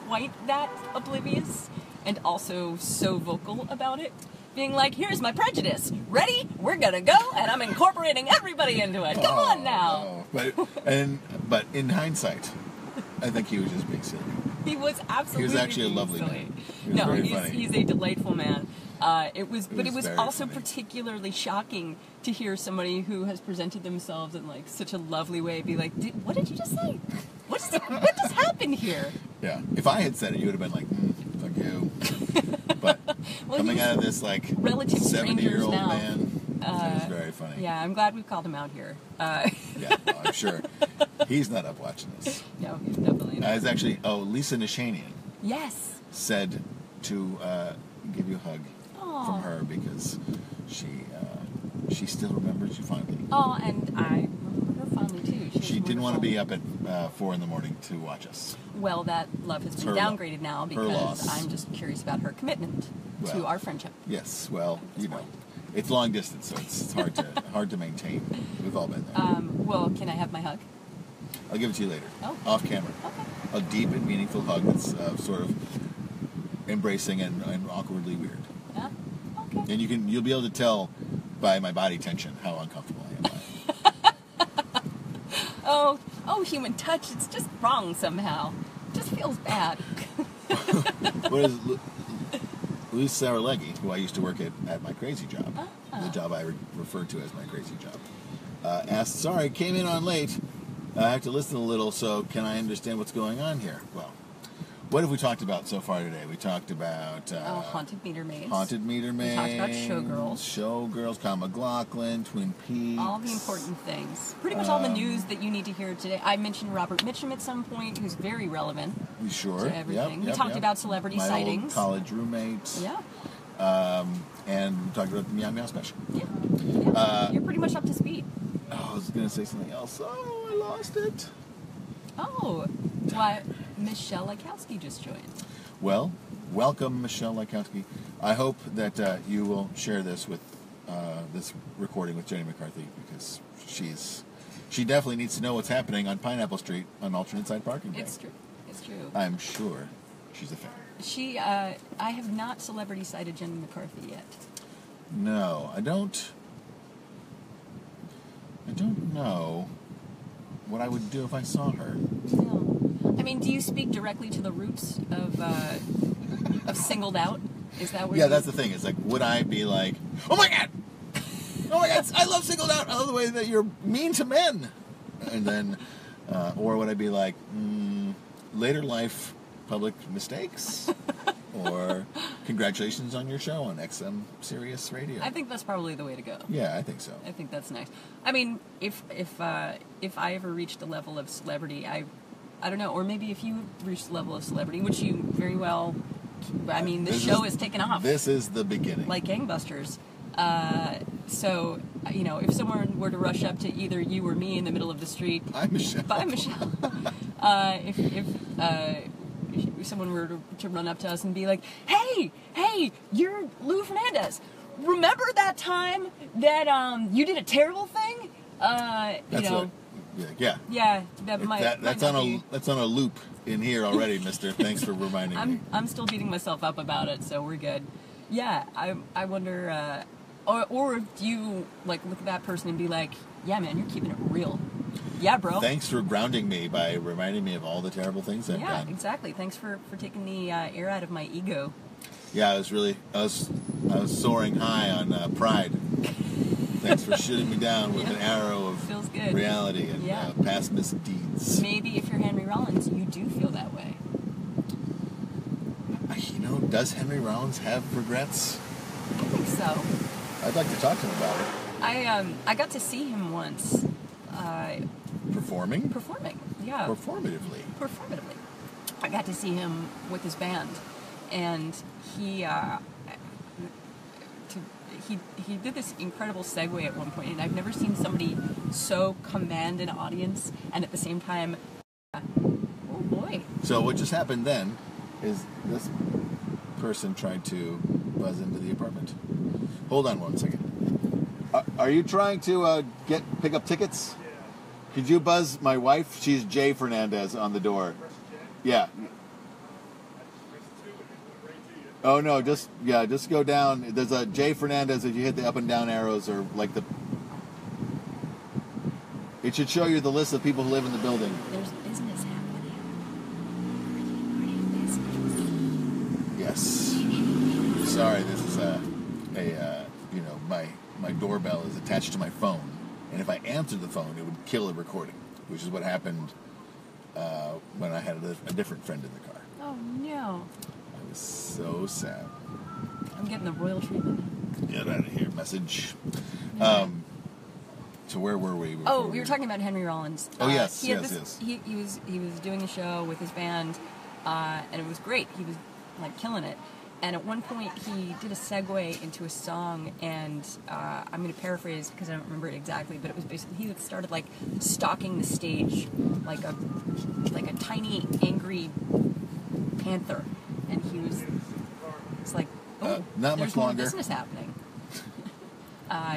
quite that oblivious and also so vocal about it. Being like, here's my prejudice. Ready? We're gonna go, and I'm incorporating everybody into it. Come on now. No. But in hindsight, I think he was just being silly. He was absolutely. He was actually a lovely silly. man. He was very funny. He's a delightful man. It was also funny. particularly shocking to hear somebody who has presented themselves in like such a lovely way be like, "What did you just say? What just happened here?" Yeah, if I had said it, you would have been like, "Fuck you." But coming out of this like relative 70-year-old now, man, it was very funny. Yeah, I'm glad we called him out here. Yeah, I'm sure he's not up watching this. No, he's definitely not. It's actually Lisa Nishanian. Yes. Said to give you a hug from her because she still remembers you fondly. Oh, and I remember her fondly too. She didn't want to be up at 4 in the morning to watch us. Well, that love has been downgraded now because I'm just curious about her commitment to our friendship. Yes, well, it's long distance, so it's hard to maintain. We've all been there. Well, can I have my hug? I'll give it to you later, off camera. Okay. A deep and meaningful hug that's sort of embracing and awkwardly weird. Yeah. Okay. And you'll be able to tell by my body tension how uncomfortable I am. Oh, human touch, it's just wrong somehow. It just feels bad. What is Lou Fernandez, who I used to work at my crazy job, the job I referred to as my crazy job, asked, "Sorry, came in on late. I have to listen a little, so can I understand what's going on here?" Well, what have we talked about so far today? We talked about Haunted Meter Maids. We talked about Showgirls, Kyle MacLachlan, Twin Peaks. All the important things. Pretty much all the news that you need to hear today. I mentioned Robert Mitchum at some point, who's very relevant to everything. We talked about celebrity sightings. Old college roommates. Yeah. And we talked about the Meow Meow special. Yeah. You're pretty much up to speed. I was going to say something else. Oh, I lost it. Oh, what? Michelle Likowski just joined. Well, welcome, Michelle Likowski. I hope that you will share this with this recording with Jenny McCarthy because she definitely needs to know what's happening on Pineapple Street on alternate side parking day. It's true. I'm sure she's a fan. I have not celebrity sighted Jenny McCarthy yet. No, I don't know what I would do if I saw her. No. I mean, do you speak directly to the roots of Singled Out? Is that where? Yeah, that's the thing. It's like, would I be like, oh my god, I love Singled Out. I love the way that you're mean to men. And then, or would I be like, later life public mistakes? or congratulations on your show on XM Sirius Radio. I think that's probably the way to go. Yeah, I think so. I think that's nice. I mean, if I ever reached a level of celebrity, I don't know, or maybe if you reached a level of celebrity, which you very well. I mean, this show is taken off. This is the beginning. Like gangbusters. So, you know, if someone were to rush up to either you or me in the middle of the street... Bye, Michelle. Bye, Michelle. If someone were to run up to us and be like, hey, you're Lou Fernandez. Remember that time that you did a terrible thing? Yeah. Yeah, that's on a loop in here already, mister. Thanks for reminding me. I'm still beating myself up about it, so we're good. Yeah, I wonder, or do you like look at that person and be like, yeah, man, you're keeping it real. Yeah, bro. Thanks for grounding me by reminding me of all the terrible things I've done. Yeah, exactly. Thanks for taking the air out of my ego. Yeah, I was soaring high on pride. Thanks for shooting me down with an arrow of reality and past misdeeds. Maybe if you're Henry Rollins, you do feel that way. You know, does Henry Rollins have regrets? I think so. I'd like to talk to him about it. I got to see him once. Performing? Performing, yeah. Performatively. I got to see him with his band, and he did this incredible segue at one point, and I've never seen somebody so command an audience and at the same time, oh boy. So what just happened then is this person tried to buzz into the apartment. Hold on 1 second. Are you trying to pick up tickets? Yeah. Could you buzz my wife? She's Jay Fernandez on the door. Yeah. Oh no, just go down. There's a Jay Fernandez. If you hit the up and down arrows, or like it should show you the list of people who live in the building. There's business happening. Yes. Sorry, this is my doorbell is attached to my phone, and if I answered the phone, it would kill the recording, which is what happened when I had a different friend in the car. Oh no. I was so sad. I'm getting the royal treatment. Get out of here, message. Yeah. So where were we? We were talking about Henry Rollins. Oh yes. He was doing a show with his band, and it was great. He was like killing it. And at one point, he did a segue into a song, and I'm going to paraphrase because I don't remember it exactly, but it was basically he started like stalking the stage like a tiny angry panther, and he was like, oh, there's more business happening.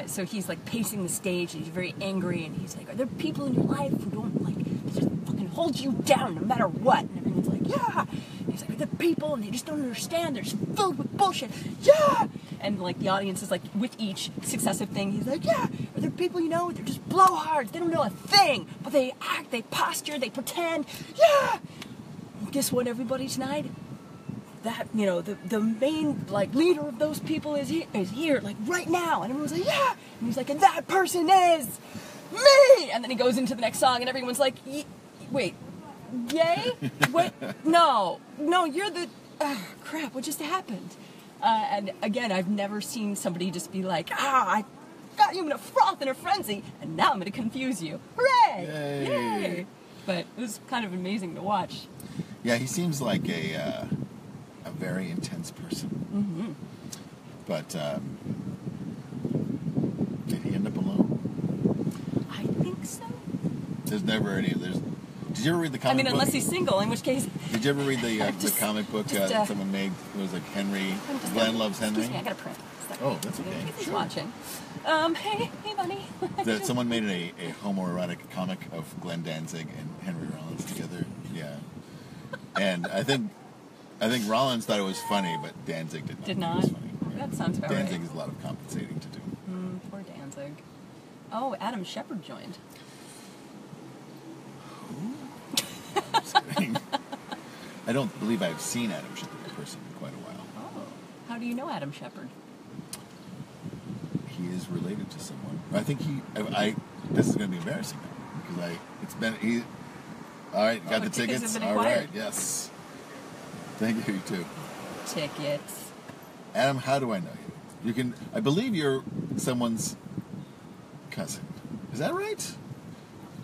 So he's like pacing the stage, and he's very angry, and he's like, are there people in your life who don't like just fucking hold you down no matter what? And everyone's like, yeah. And he's like, are there people, and they just don't understand, they're just filled with bullshit. Yeah. And like the audience is like, with each successive thing, he's like, yeah. Are there people you know, they're just blowhards, they don't know a thing, but they act, they posture, they pretend. Yeah. And guess what, everybody, tonight? That, you know, the main, like, leader of those people is here, like, right now. And everyone's like, yeah! And he's like, and that person is me! And then he goes into the next song, and everyone's like, wait, yay? Wait, no, you're the, crap, what just happened? And again, I've never seen somebody just be like, I got you in a froth and a frenzy, and now I'm going to confuse you. Hooray! Yay! But it was kind of amazing to watch. Yeah, he seems like a very intense person. Mm-hmm. But did he end up alone? I think so. Did you ever read the comic book? I mean, unless he's single, in which case... Did you ever read the comic book that someone made? It was like Henry, Glenn Loves Henry? Excuse me, I got a print. Oh, that's okay. He's sure. watching. Hey, buddy. That someone made a homoerotic comic of Glenn Danzig and Henry Rollins together. Yeah. And I think Rollins thought it was funny, but Danzig did not. Did not? Think it was funny. Yeah. That sounds about right. Danzig has a lot of compensating to do. Poor Danzig. Oh, Adam Scherer joined. Who? Just kidding. I don't believe I've seen Adam Scherer in person in quite a while. Oh. How do you know Adam Scherer? He is related to someone. I think this is going to be embarrassing now, because all right, got the tickets? All right, yes. Thank you, you too. tickets. Adam, how do I know you? You can. I believe you're someone's cousin. Is that right?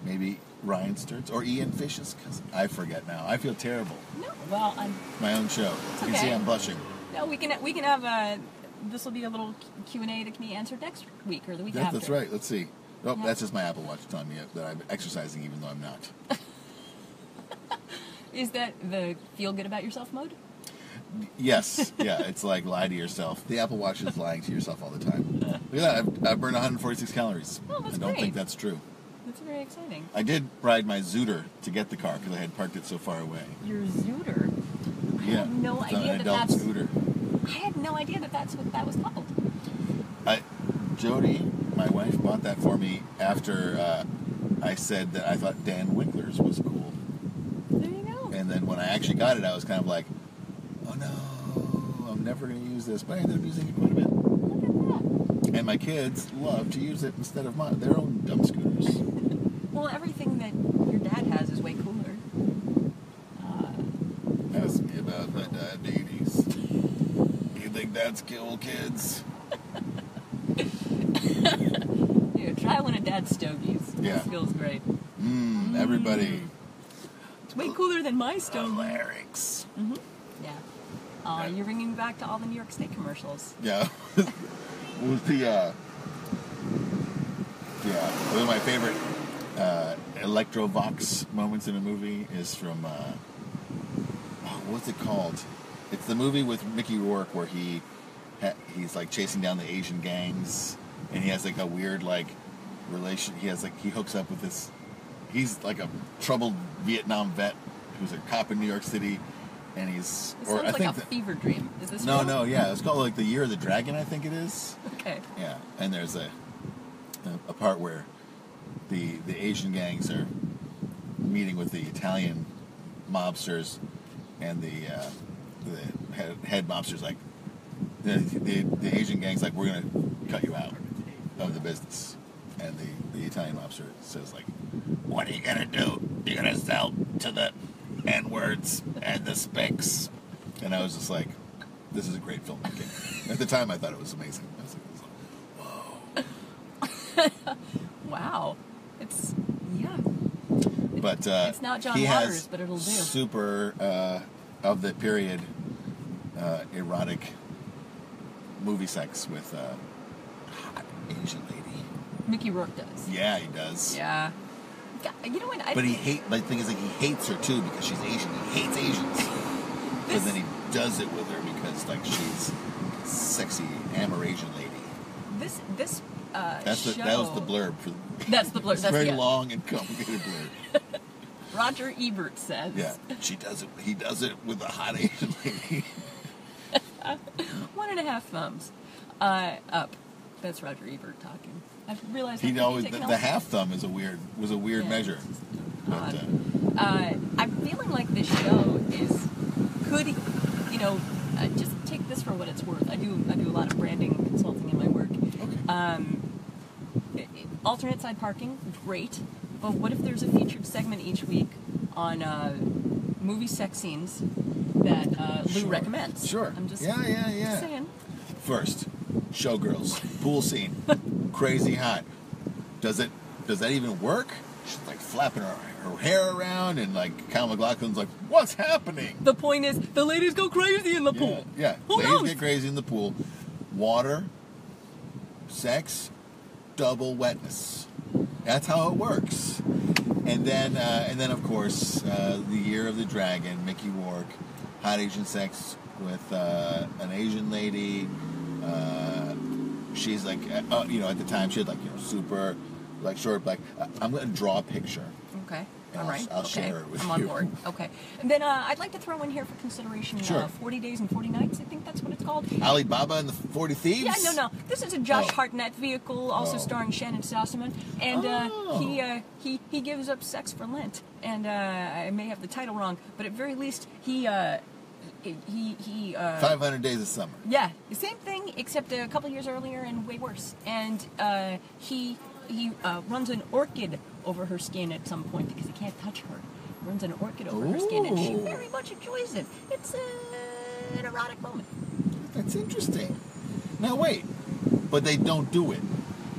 Maybe Ryan Sturt's or Ian Fish's cousin. I forget now. I feel terrible. No, well, I'm... My own show. It's You can okay. see I'm blushing. No, we can have a... This will be a little Q&A that can be answered next week or the week after. That's right. Let's see. Oh, Yeah. that's just my Apple Watch telling me that I'm exercising even though I'm not. Is that the feel good about yourself mode? Yes. Yeah, it's like lie to yourself. The Apple Watch is lying to yourself all the time. Look at that. I've burned 146 calories. Oh, that's I don't great. think that's true. That's very exciting. I did ride my Zooter to get the car because I had parked it so far away. Your Zooter? I Yeah. had no It's idea an that adult that's... scooter. I had no idea that that's what that was called. Jody, my wife, bought that for me after I said that I thought Dan Winkler's was cool. There you go. And then when I actually got it, I was kind of like, oh no, I'm never going to use this. But I ended up using it quite a bit. Look at that. And my kids love to use it instead of their own dumb scooters. Well, everything that your dad has is way cooler. Ask me about my diabetes. You think that's cool, kids? Yeah, try one of Dad's stogies. Yeah. This feels great. Everybody. It's way cooler than my stogie. Larynx. Yeah. You're bringing me back to all the New York State commercials. Yeah. What was one of my favorite Electrovox moments in a movie is from, what's it called? It's the movie with Mickey Rourke where he's like chasing down the Asian gangs, and he has like a weird like relation. He hooks up with this. He's like a troubled Vietnam vet who's a cop in New York City, and he's. It sounds like a fever dream. Is this real? No, yeah, it's called like the Year of the Dragon, I think it is. Okay. Yeah, and there's a part where the Asian gangs are meeting with the Italian mobsters, and the head mobster's like, the Asian gang's like, we're gonna cut you out of the business, and the Italian mobster says like, what are you gonna do? You're gonna sell to the N-words and the Spicks? And I was just like, this is a great filmmaking. At the time, I thought it was amazing. I was like, whoa. Wow. It's, yeah. But It's not John he Waters, has but it'll do. super of the period erotic movie sex with hot Asian lady. Mickey Rourke does. Yeah, he does. Yeah. You know what? But the thing is, like, he hates her too because she's Asian. He hates Asians. But then he does it with her because, like, she's sexy Amerasian lady. This show... That was the blurb. That's the blurb. It's That's very the long and complicated blurb. Roger Ebert says. Yeah, she does it. He does it with a hot Asian lady. 1.5 thumbs up. That's Roger Ebert talking. I realized He always the half thumb was a weird Yeah. measure. But, I'm feeling like this show could, just take this for what it's worth. I do a lot of branding consulting in my work. okay. Alternate side parking, great. But what if there's a featured segment each week on movie sex scenes that Lou recommends? Sure. I'm just Just saying. First, showgirls, pool scene, crazy hot. Does that even work? She's like flapping her hair around, and like Kyle MacLachlan's like, "What's happening?" The point is, the ladies go crazy in the pool. Yeah, Who ladies knows? get crazy in the pool. Water, sex, double wetness. That's how it works. And then of course, the Year of the Dragon, Mickey Rourke, hot Asian sex with an Asian lady. She's like, at the time she had like super, like short black. I'm gonna draw a picture. Okay. And All right. I'll okay. share it with I'm on you. board. Okay. And then I'd like to throw in here for consideration Sure. 40 Days and 40 Nights. I think that's what it's called. Alibaba and the 40 Thieves? Yeah, no. This is a Josh Oh. Hartnett vehicle, also Oh. starring Shannon Sossaman, and Oh. he gives up sex for Lent. And I may have the title wrong, but at very least he 500 Days of Summer. yeah, the same thing except a couple years earlier and way worse. And he runs an orchid over her skin at some point because he can't touch her. Runs an orchid over her skin, and she Ooh. very much enjoys it. It's an erotic moment. That's interesting. Now wait, but they don't do it.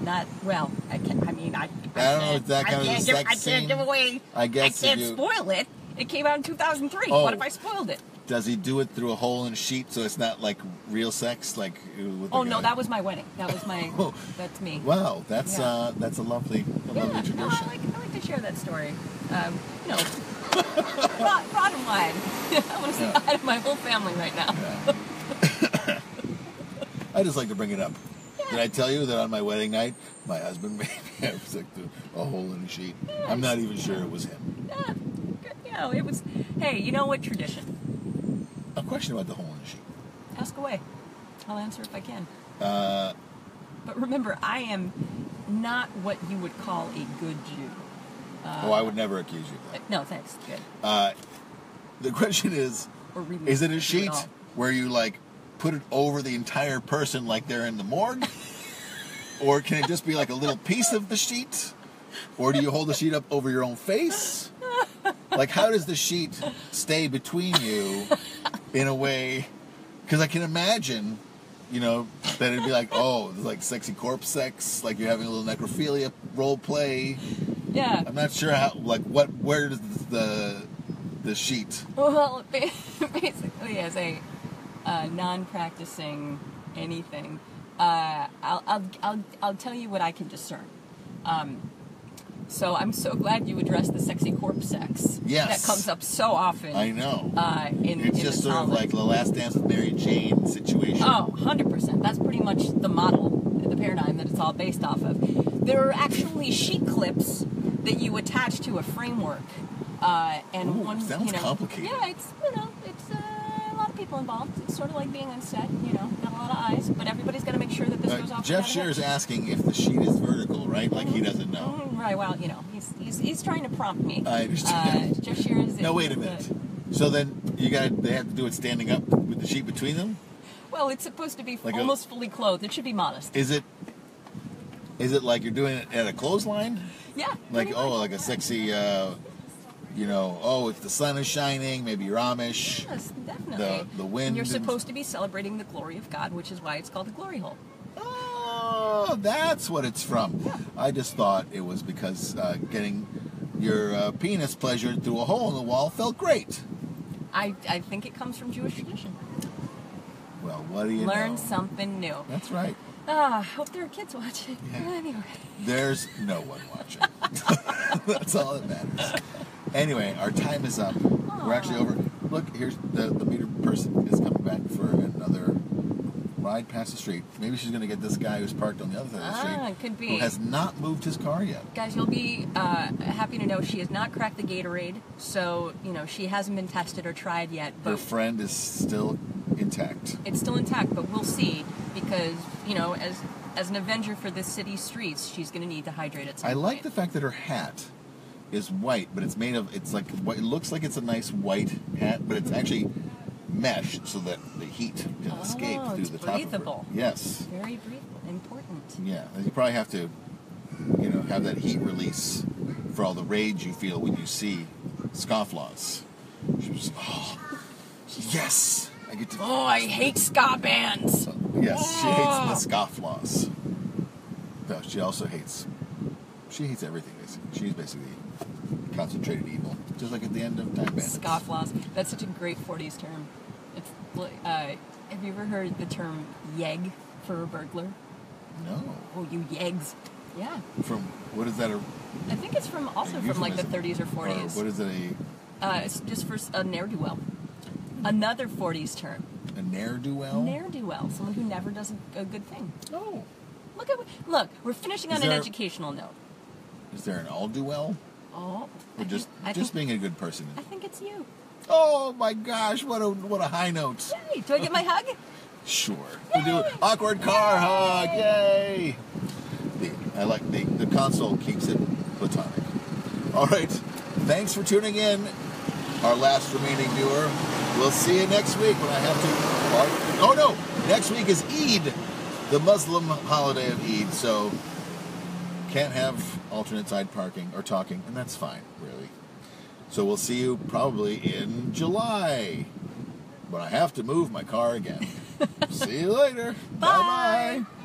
Not well. I don't know. Is that kind of a sex scene? I can't give away. I guess I can't spoil it. It came out in 2003. Oh. What if I spoiled it? Does he do it through a hole in a sheet so it's not like real sex? Like with Oh the no, guy? that was my wedding. That was my. Oh. That's me. Wow, that's a lovely tradition. No, I like to share that story. You know, bottom line, I want to say hi to my whole family right now. Yeah. I just like to bring it up. Did I tell you that on my wedding night, my husband made me have sex through a hole in a sheet? Yes. I'm not even sure it was him. Yeah, you know, it was. Hey, you know what? Tradition. A question about the hole in the sheet. Ask away. I'll answer if I can. Uh, But remember, I am not what you would call a good Jew. I would never accuse you of that. No, thanks. Good. The question is it a sheet where you like put it over the entire person like they're in the morgue? Or can it just be like a little piece of the sheet? Or do you hold the sheet up over your own face? Like, how does the sheet stay between you in a way? Because I can imagine, you know, that it'd be like, oh, there's like sexy corpse sex, like you're having a little necrophilia role play. Yeah. I'm not sure how, like, where does the sheet? Well, basically, as a non-practicing anything, I'll tell you what I can discern. So I'm so glad you addressed the sexy corpse sex. Yes. That comes up so often. I know. It's just sort of like the Last Dance with Mary Jane situation. Oh, 100%. That's pretty much the model, the paradigm that it's all based off of. There are actually sheet clips that you attach to a framework. And Ooh, one, sounds complicated. Yeah, it's a lot of people involved. It's sort of like being on set, got a lot of eyes, but everybody's got to make sure that this goes off. Jeff Scherer is asking if the sheet is vertical, right? Like he doesn't know. Right, well, he's trying to prompt me. I understand. Jeff Scherer is... No, wait a minute. So then they have to do it standing up with the sheet between them? Well, it's supposed to be like almost fully clothed. It should be modest. Is it like you're doing it at a clothesline? Yeah. Like, like a sexy, it's the sun is shining, maybe you're Amish. Yes, definitely. The wind. And you're supposed to be celebrating the glory of God, which is why it's called the glory hole. Oh, that's what it's from. Yeah. I just thought it was because getting your penis pleasured through a hole in the wall felt great. I think it comes from Jewish tradition. Well, what do you know? Learn something new. That's right. I hope there are kids watching. Yeah. Anyway. There's no one watching. That's all that matters. Anyway, our time is up. Aww. We're actually over. Look, here's the meter person is coming back for another ride past the street. Maybe she's going to get this guy who's parked on the other side of the street. Could be. Who has not moved his car yet. Guys, you'll be happy to know she has not cracked the Gatorade, so, she hasn't been tested or tried yet. But her friend is still intact. It's still intact, but we'll see, because, as an avenger for this city's streets, she's going to need to hydrate at some point. I like the fact that her hat is white, but it's made of, it's like, it looks like it's a nice white hat, but it's actually mesh so that the heat can escape through the top of her. Breathable. Yes. Very breathable. Important. Yeah, and you probably have to, have that heat release for all the rage you feel when you see scofflaws. She was, yes, I get to. Oh, I hate ska bands. Yes, she hates the scofflaws. No, she also hates. She hates everything. She's basically concentrated evil, just like at the end of Time Bandits. Scofflaws. That's such a great 40s term. It's have you ever heard the term yeg for a burglar? No. Oh, you yegs. Yeah. From what is that? I think it's from like the 30s or 40s. Or what is it? It's just for a ne'er-do-well. Another 40s term. A ne'er-do-well. Ne'er-do-well. Someone who never does a good thing. Oh. Look. We're finishing on an educational note. Is there an all-do-well? Oh. Or just being a good person? I think it's you. Oh my gosh! What a high note. Yay! Do I get my hug? Sure. We do awkward car hug. Yay! The console keeps it platonic. All right. Thanks for tuning in, our last remaining viewer. We'll see you next week when I have to. Oh no! Next week is Eid, the Muslim holiday of Eid. So can't have alternate side parking or talking, and that's fine, really. So we'll see you probably in July. but I have to move my car again. See you later. Bye. Bye-bye.